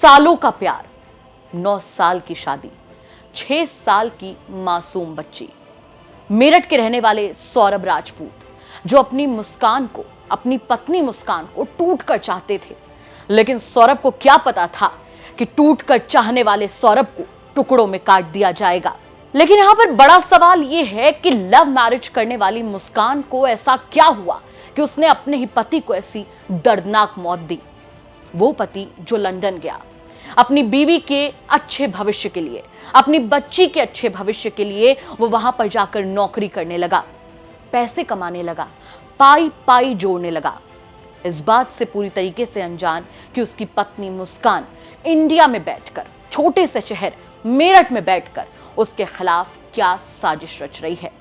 सालों का प्यार, 9 साल की शादी, 6 साल की मासूम बच्ची। मेरठ के रहने वाले सौरभ राजपूत जो अपनी मुस्कान को, अपनी पत्नी मुस्कान को टूटकर चाहते थे, लेकिन सौरभ को क्या पता था कि टूटकर चाहने वाले सौरभ को टुकड़ों में काट दिया जाएगा। लेकिन यहां पर बड़ा सवाल यह है कि लव मैरिज करने वाली मुस्कान को ऐसा क्या हुआ कि उसने अपने ही पति को ऐसी दर्दनाक मौत दी। वो पति जो लंदन गया अपनी बीवी के अच्छे भविष्य के लिए, अपनी बच्ची के अच्छे भविष्य के लिए, वो वहां पर जाकर नौकरी करने लगा, पैसे कमाने लगा, पाई पाई जोड़ने लगा, इस बात से पूरी तरीके से अनजान कि उसकी पत्नी मुस्कान इंडिया में बैठकर, छोटे से शहर मेरठ में बैठकर उसके खिलाफ क्या साजिश रच रही है।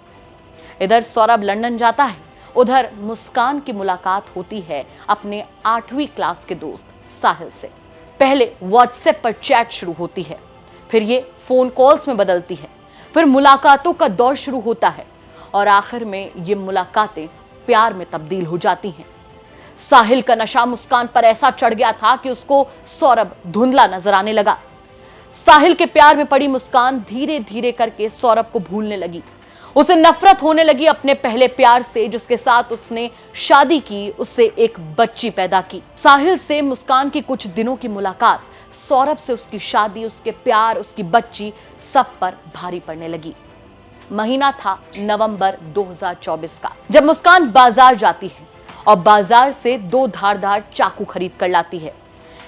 इधर सौरभ लंदन जाता है, उधर मुस्कान की मुलाकात होती है अपने 8वीं क्लास के दोस्त साहिल से। पहले व्हाट्सएप पर चैट शुरू होती है, फिर ये फोन कॉल्स में बदलती है, फिर मुलाकातों का दौर शुरू होता है और आखिर में ये मुलाकातें प्यार में तब्दील हो जाती हैं। साहिल का नशा मुस्कान पर ऐसा चढ़ गया था कि उसको सौरभ धुंधला नजर आने लगा। साहिल के प्यार में पड़ी मुस्कान धीरे धीरे करके सौरभ को भूलने लगी। उसे नफरत होने लगी अपने पहले प्यार से, जिसके साथ उसने शादी की, उससे एक बच्ची पैदा की। साहिल से मुस्कान की कुछ दिनों की मुलाकात सौरभ से उसकी शादी, उसके प्यार, उसकी बच्ची सब पर भारी पड़ने लगी। महीना था नवंबर 2024 का, जब मुस्कान बाजार जाती है और बाजार से 2 धारदार चाकू खरीद कर लाती है।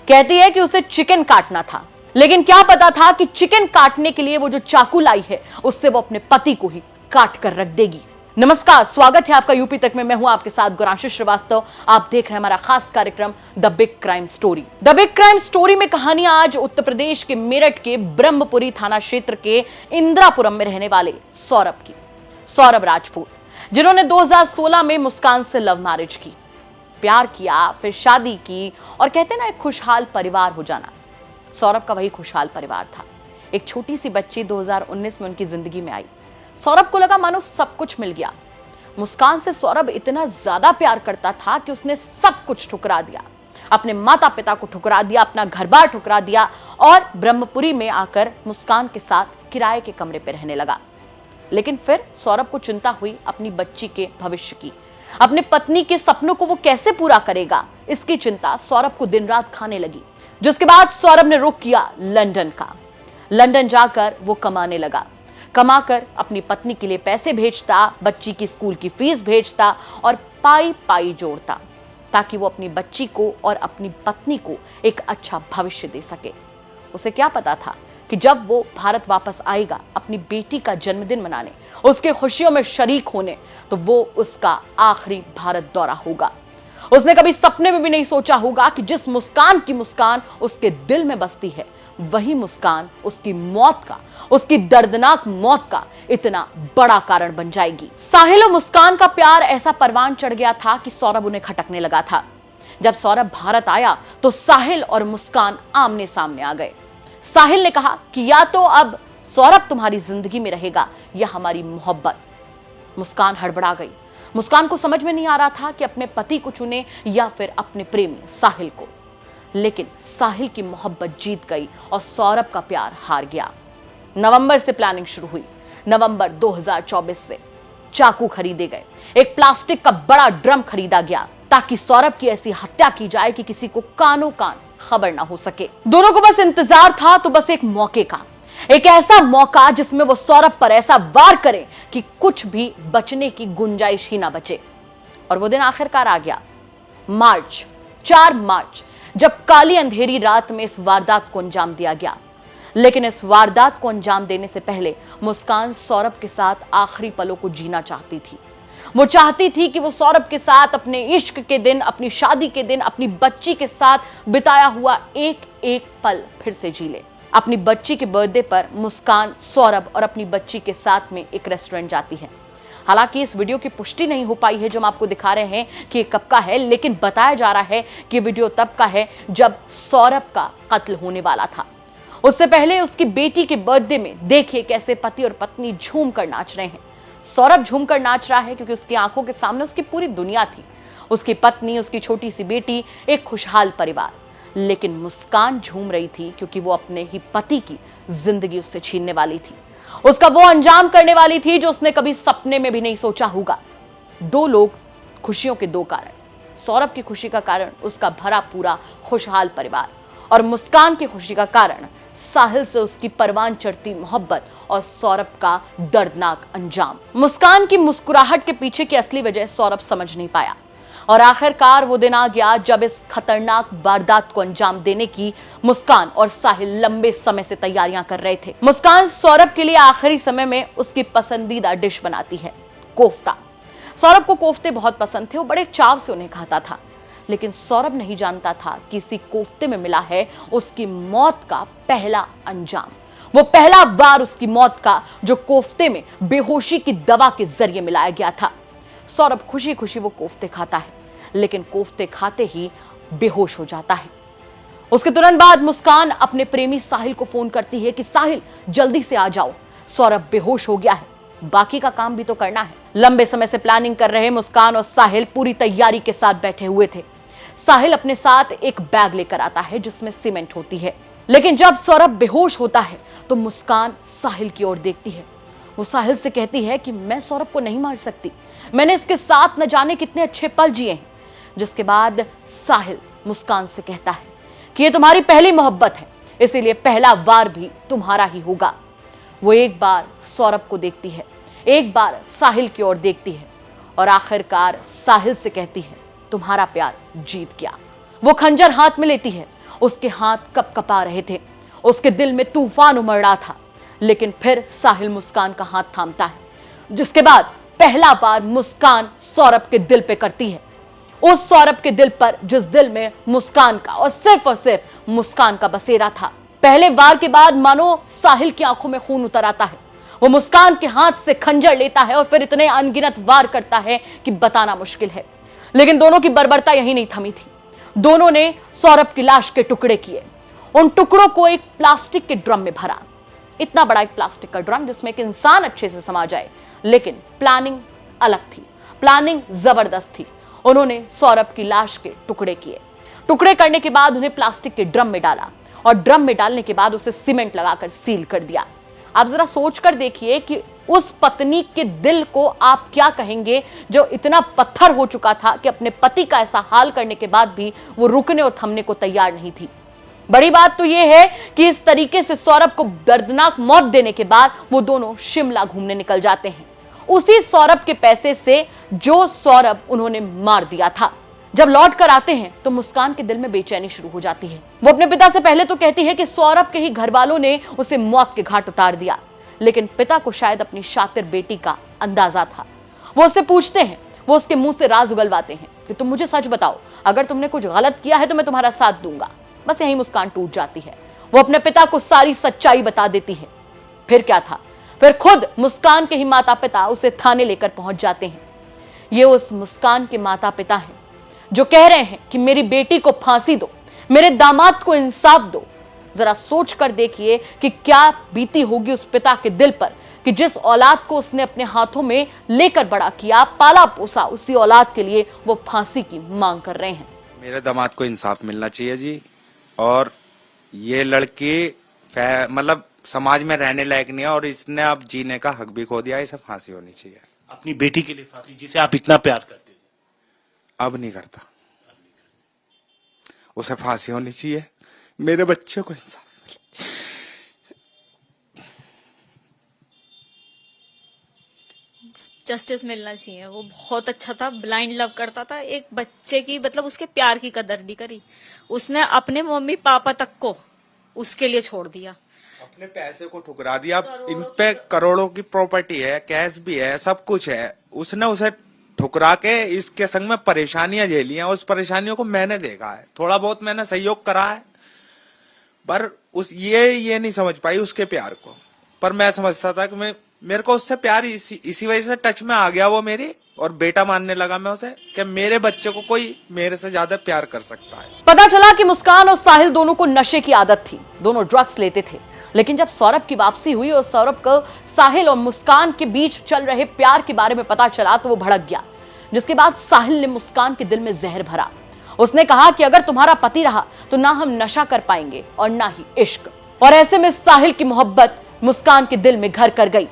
कहती है कि उसे चिकन काटना था, लेकिन क्या पता था कि चिकन काटने के लिए वो जो चाकू लाई है उससे वो अपने पति को ही काट कर रख देगी। नमस्कार, स्वागत है आपका यूपी तक में। मैं हूं आपके साथ गुरांशी श्रीवास्तव। आप देख रहे हैं हमारा खास कार्यक्रम the big crime story. The big crime story में कहानियां आज उत्तर प्रदेश के मेरठ के ब्रह्मपुरी थाना क्षेत्र के इंदिरापुरम में रहने वाले सौरभ की। सौरभ राजपूत, जिन्होंने 2016 में मुस्कान से लव मैरिज की, प्यार किया, फिर शादी की और कहते ना एक खुशहाल परिवार हो जाना। सौरभ का वही खुशहाल परिवार था। एक छोटी सी बच्ची 2019 में उनकी जिंदगी में आई। सौरभ को लगा मानो सब कुछ मिल गया। मुस्कान से सौरभ इतना ज्यादा प्यार करता था कि उसने सब कुछ ठुकरा दिया, अपने माता पिता को ठुकरा दिया, अपना घर बार ठुकरा दिया और ब्रह्मपुरी में आकर मुस्कान के साथ किराए के कमरे पर रहने लगा। लेकिन फिर सौरभ को चिंता हुई अपनी बच्ची के भविष्य की, अपने पत्नी के सपनों को वो कैसे पूरा करेगा, इसकी चिंता सौरभ को दिन रात खाने लगी। जिसके बाद सौरभ ने रुख किया लंदन का। लंदन जाकर वो कमाने लगा, कमाकर अपनी पत्नी के लिए पैसे भेजता, बच्ची की स्कूल की फीस भेजता और पाई पाई जोड़ता, ताकि वो अपनी बच्ची को और अपनी पत्नी को एक अच्छा भविष्य दे सके। उसे क्या पता था कि जब वो भारत वापस आएगा अपनी बेटी का जन्मदिन मनाने, उसके खुशियों में शरीक होने, तो वो उसका आखिरी भारत दौरा होगा। उसने कभी सपने में भी नहीं सोचा होगा कि जिस मुस्कान की मुस्कान उसके दिल में बसती है, वही मुस्कान उसकी मौत का, उसकी दर्दनाक मौत का इतना बड़ा कारण बन जाएगी। साहिल और मुस्कान का प्यार ऐसा परवान चढ़ गया था कि सौरभ उन्हें खटकने लगा था। जब सौरभ भारत आया तो साहिल और मुस्कान आमने सामने आ गए। साहिल ने कहा कि या तो अब सौरभ तुम्हारी जिंदगी में रहेगा या हमारी मोहब्बत। मुस्कान हड़बड़ा गई। मुस्कान को समझ में नहीं आ रहा था कि अपने पति को चुने या फिर अपने प्रेमी साहिल को। लेकिन साहिल की मोहब्बत जीत गई और सौरभ का प्यार हार गया। नवंबर से प्लानिंग शुरू हुई। नवंबर 2024 से चाकू खरीदे गए, एक प्लास्टिक का बड़ा ड्रम खरीदा गया ताकि सौरभ की ऐसी हत्या की जाए कि किसी को कानो कान खबर ना हो सके। दोनों को बस इंतजार था, तो बस एक मौके का, एक ऐसा मौका जिसमें वो सौरभ पर ऐसा वार करे कि कुछ भी बचने की गुंजाइश ही ना बचे। और वो दिन आखिरकार आ गया, 4 मार्च, जब काली अंधेरी रात में इस वारदात को अंजाम दिया गया। लेकिन इस वारदात को अंजाम देने से पहले मुस्कान सौरभ के साथ आखिरी पलों को जीना चाहती थी। वो चाहती थी कि वो सौरभ के साथ अपने इश्क के दिन, अपनी शादी के दिन, अपनी बच्ची के साथ बिताया हुआ एक एक पल फिर से जी ले। अपनी बच्ची के बर्थडे पर मुस्कान, सौरभ और अपनी बच्ची के साथ में एक रेस्टोरेंट जाती है। हालांकि इस वीडियो की पुष्टि नहीं हो पाई है जो हम आपको दिखा रहे हैं कि ये कब का है, लेकिन बताया जा रहा है कि वीडियो तब का है जब सौरभ का कत्ल होने वाला था। उससे पहले उसकी बेटी के बर्थडे में देखिए कैसे पति और पत्नी झूम कर नाच रहे हैं। सौरभ झूम कर नाच रहा है क्योंकि उसकी आंखों के सामने उसकी पूरी दुनिया थी, उसकी पत्नी, उसकी छोटी सी बेटी, एक खुशहाल परिवार। लेकिन मुस्कान झूम रही थी क्योंकि वो अपने ही पति की जिंदगी उससे छीनने वाली थी। उसका वो अंजाम करने वाली थी जो उसने कभी सपने में भी नहीं सोचा होगा। दो लोग, खुशियों के दो कारण। सौरभ की खुशी का कारण उसका भरा पूरा खुशहाल परिवार, और मुस्कान की खुशी का कारण साहिल से उसकी परवान चढ़ती मोहब्बत और सौरभ का दर्दनाक अंजाम। मुस्कान की मुस्कुराहट के पीछे की असली वजह सौरभ समझ नहीं पाया, और आखिरकार वो दिन आ गया जब इस खतरनाक वारदात को अंजाम देने की मुस्कान और साहिल लंबे समय से तैयारियां कर रहे थे। मुस्कान सौरभ के लिए आखिरी समय में उसकी पसंदीदा डिश बनाती है, कोफ्ता। सौरभ को कोफ्ते बहुत पसंद थे, वो बड़े चाव से उन्हें खाता था, लेकिन सौरभ नहीं जानता था कि इसी कोफ्ते में मिला है उसकी मौत का पहला अंजाम। वो पहला वार उसकी मौत का जो कोफ्ते में बेहोशी की दवा के जरिए मिलाया गया था। सौरभ खुशी खुशी वो कोफ्ते खाता है, लेकिन कोफ्ते खाते ही बेहोश हो जाता है। उसके तुरंत बाद मुस्कान अपने प्रेमी साहिल को फोन करती है कि साहिल जल्दी से आ जाओ, सौरभ बेहोश हो गया है, बाकी का काम भी तो करना है। लंबे समय से प्लानिंग कर रहे मुस्कान और साहिल पूरी तैयारी के साथ बैठे हुए थे। साहिल अपने साथ एक बैग लेकर आता है जिसमें सीमेंट होती है, लेकिन जब सौरभ बेहोश होता है तो मुस्कान साहिल की ओर देखती है। वो साहिल से कहती है कि मैं सौरभ को नहीं मार सकती, मैंने इसके साथ न जाने कितने अच्छे पल जिए हैं। जिसके बाद साहिल मुस्कान से कहता है कि ये तुम्हारी पहली मोहब्बत है, इसीलिए पहला वार भी तुम्हारा ही होगा। वो एक बार सौरभ को देखती है, एक बार साहिल की ओर देखती है, और आखिरकार साहिल से कहती है तुम्हारा प्यार जीत गया। वो खंजर हाथ में लेती है, उसके हाथ कपकपा रहे थे, उसके दिल में तूफान उमड़ रहा था, लेकिन फिर साहिल मुस्कान का हाथ थामता है, जिसके बाद पहला वार मुस्कान सौरभ के दिल पे करती है। उस सौरभ के दिल पर जिस दिल में मुस्कान का और सिर्फ मुस्कान का बसेरा था। पहले वार के बाद मानो साहिल की आंखों में खून उतर आता है। वो मुस्कान के हाथ से खंजर लेता है और फिर इतने अनगिनत वार करता है कि बताना मुश्किल है। लेकिन दोनों की बर्बरता यही नहीं थमी थी। दोनों ने सौरभ की लाश के टुकड़े किए, उन टुकड़ों को एक प्लास्टिक के ड्रम में भरा। इतना बड़ा एक प्लास्टिक का ड्रम जिसमें एक इंसान अच्छे से समा जाए, लेकिन प्लानिंग अलग थी, प्लानिंग जबरदस्त थी। उन्होंने सौरभ की लाश के टुकड़े किए, टुकड़े करने के बाद उन्हें प्लास्टिक के ड्रम में डाला, और ड्रम में डालने के बाद उसे सीमेंट लगाकर सील कर दिया। आप जरा सोच कर देखिए कि उस पत्नी के दिल को आप क्या कहेंगे जो इतना पत्थर हो चुका था कि अपने पति का ऐसा हाल करने के बाद भी वो रुकने और थमने को तैयार नहीं थी। बड़ी बात तो यह है कि इस तरीके से सौरभ को दर्दनाक मौत देने के बाद वो दोनों शिमला घूमने निकल जाते हैं, उसी सौरभ के पैसे से जो सौरभ उन्होंने मार दिया था। जब लौट कर आते हैं तो मुस्कान के दिल में बेचैनी शुरू हो जाती है। वो अपने पिता से पहले तो कहती है कि सौरभ के ही घर वालों ने उसे मौत के घाट उतार दिया, लेकिन पिता को शायद अपनी शातिर बेटी का अंदाजा था। वो उससे पूछते हैं, वो उसके मुंह से राज उगलवाते हैं कि तुम मुझे सच बताओ, अगर तुमने कुछ गलत किया है तो मैं तुम्हारा साथ दूंगा। बस यही मुस्कान टूट जाती है। वो अपने पिता को सारी सच्चाई बता देती है। फिर क्या था, फिर खुद मुस्कान के ही माता पिता उसे थाने लेकर पहुंच जाते हैं। ये उस मुस्कान के माता पिता हैं जो कह रहे हैं कि मेरी बेटी को फांसी दो, मेरे दामाद को इंसाफ दो। जरा सोच कर देखिए कि क्या बीती होगी उस पिता के दिल पर कि जिस औलाद को उसने अपने हाथों में लेकर बड़ा किया, पाला पोसा, उसी औलाद के लिए वो फांसी की मांग कर रहे हैं। मेरे दामाद को इंसाफ मिलना चाहिए जी, और ये लड़की मतलब समाज में रहने लायक नहीं है, और इसने अब जीने का हक भी खो दिया, इसे फांसी होनी चाहिए। अपनी बेटी के लिए फांसी, जिसे आप इतना प्यार करते थे? अब नहीं करता, उसे फांसी होनी चाहिए, मेरे बच्चे को इंसाफ मिले। जस्टिस मिलना चाहिए। वो बहुत अच्छा था, ब्लाइंड लव करता था, एक बच्चे की मतलब उसके प्यार की कदर नहीं करी उसने, अपने मम्मी पापा तक को उसके लिए छोड़ दिया, अपने पैसे को ठुकरा दिया। इन पे करोड़ों की प्रॉपर्टी है, कैश भी है, सब कुछ है, उसने उसे ठुकरा के इसके संग में परेशानियां झेली हैं। उस परेशानियों को मैंने देखा है, थोड़ा बहुत मैंने सहयोग करा है, पर ये नहीं समझ पाई उसके प्यार को। पर मैं समझता था कि मेरे को उससे प्यार इसी वजह से टच में आ गया वो मेरी, और बेटा मानने लगा मैं उसे कि मेरे बच्चे को कोई मेरे से ज्यादा प्यार कर सकता है। पता चला कि मुस्कान और साहिल दोनों को नशे की आदत थी, दोनों ड्रग्स लेते थे। लेकिन जब सौरभ की वापसी हुई और सौरभ को साहिल और मुस्कान के बीच चल रहे प्यार के बारे में पता चला तो वो भड़क गया, जिसके बाद साहिल ने मुस्कान के दिल में जहर भरा। उसने कहा कि अगर तुम्हारा पति रहा तो ना हम नशा कर पाएंगे और ना ही इश्क। और ऐसे में साहिल की मोहब्बत मुस्कान के दिल में घर कर गई।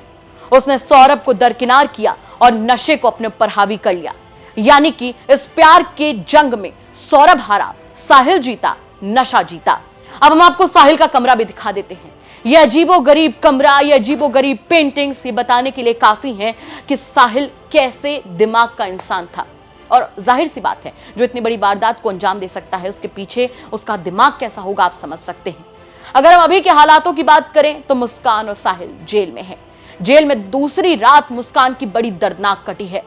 उसने सौरभ को दरकिनार किया और नशे को अपने ऊपर हावी कर लिया। यानी कि इस प्यार के जंग में सौरभ हारा, साहिल जीता, नशा जीता। अब हम आपको साहिल का कमरा भी दिखा देते हैं। यह अजीबोगरीब कमरा, यह अजीबोगरीब पेंटिंग्स ये बताने के लिए काफी हैं कि साहिल कैसे दिमाग का इंसान था। और जाहिर सी बात है, जो इतनी बड़ी वारदात को अंजाम दे सकता है उसके पीछे उसका दिमाग कैसा होगा आप समझ सकते हैं। अगर हम अभी के हालातों की बात करें तो मुस्कान और साहिल जेल में है। जेल में दूसरी रात मुस्कान की बड़ी दर्दनाक कटी है।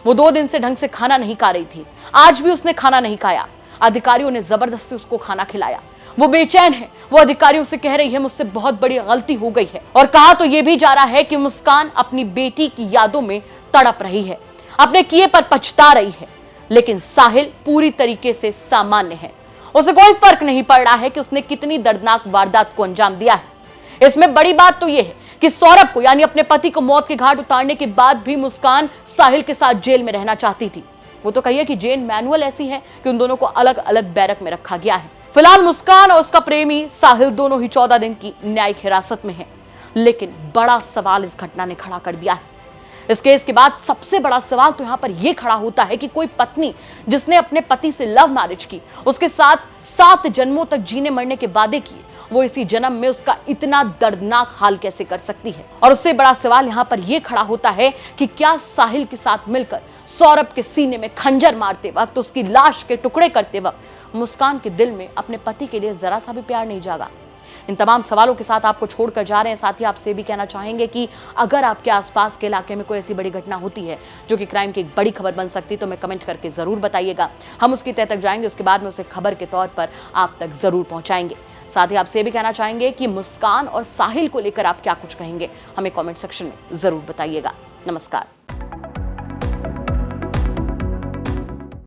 वो 2 दिन से ढंग से खाना नहीं खा रही थी। आज भी उसने खाना नहीं खाया। अधिकारियों ने जबरदस्ती उसको खाना खिलाया। वो बेचैन है। वो अधिकारियों से कह रही है मुझसे बहुत बड़ी गलती हो गई है। और कहा तो ये भी जा रहा है कि मुस्कान अपनी बेटी की यादों में तड़प रही है, अपने किए पर पछता रही है। लेकिन साहिल पूरी तरीके से सामान्य है। उसे कोई फर्क नहीं पड़ रहा है कि उसने कितनी दर्दनाक वारदात को अंजाम दिया है। इसमें बड़ी बात तो यह है कि सौरभ को यानी अपने पति को मौत के घाट उतारने के बाद भी मुस्कान साहिल के साथ जेल में रहना चाहती थी। वो तो कहिए कि जेल मैनुअल ऐसी है कि उन दोनों को अलग अलग बैरक में रखा गया है। फिलहाल मुस्कान और उसका प्रेमी साहिल दोनों ही 14 दिन की न्यायिक हिरासत में हैं। लेकिन बड़ा सवाल इस घटना ने खड़ा कर दिया है। इस केस के बाद सबसे बड़ा सवाल तो यहां पर यह खड़ा होता है कि कोई पत्नी जिसने अपने पति से लव मैरिज की, उसके साथ 7 जन्मों तक जीने मरने के वादे किए, वो इसी जन्म में उसका इतना दर्दनाक हाल कैसे कर सकती है। और उससे बड़ा सवाल यहां पर यह खड़ा होता है कि क्या साहिल के साथ मिलकर सौरभ के सीने में खंजर मारते वक्त, उसकी लाश के टुकड़े करते वक्त मुस्कान के दिल में अपने पति के लिए जरा सा भी प्यार नहीं जागा। इन तमाम सवालों के साथ आपको छोड़कर जा रहे हैं। साथ ही आपसे भी कहना चाहेंगे कि अगर आपके आसपास के इलाके में कोई ऐसी बड़ी घटना होती है जो कि क्राइम की एक बड़ी खबर बन सकती है तो हमें कमेंट करके जरूर बताइएगा। हम उसकी तह तक जाएंगे, उसके बाद में उसे खबर के तौर पर आप तक जरूर पहुंचाएंगे। साथ ही आपसे भी कहना चाहेंगे कि मुस्कान और साहिल को लेकर आप क्या कुछ कहेंगे, हमें कमेंट सेक्शन में जरूर बताइएगा। नमस्कार।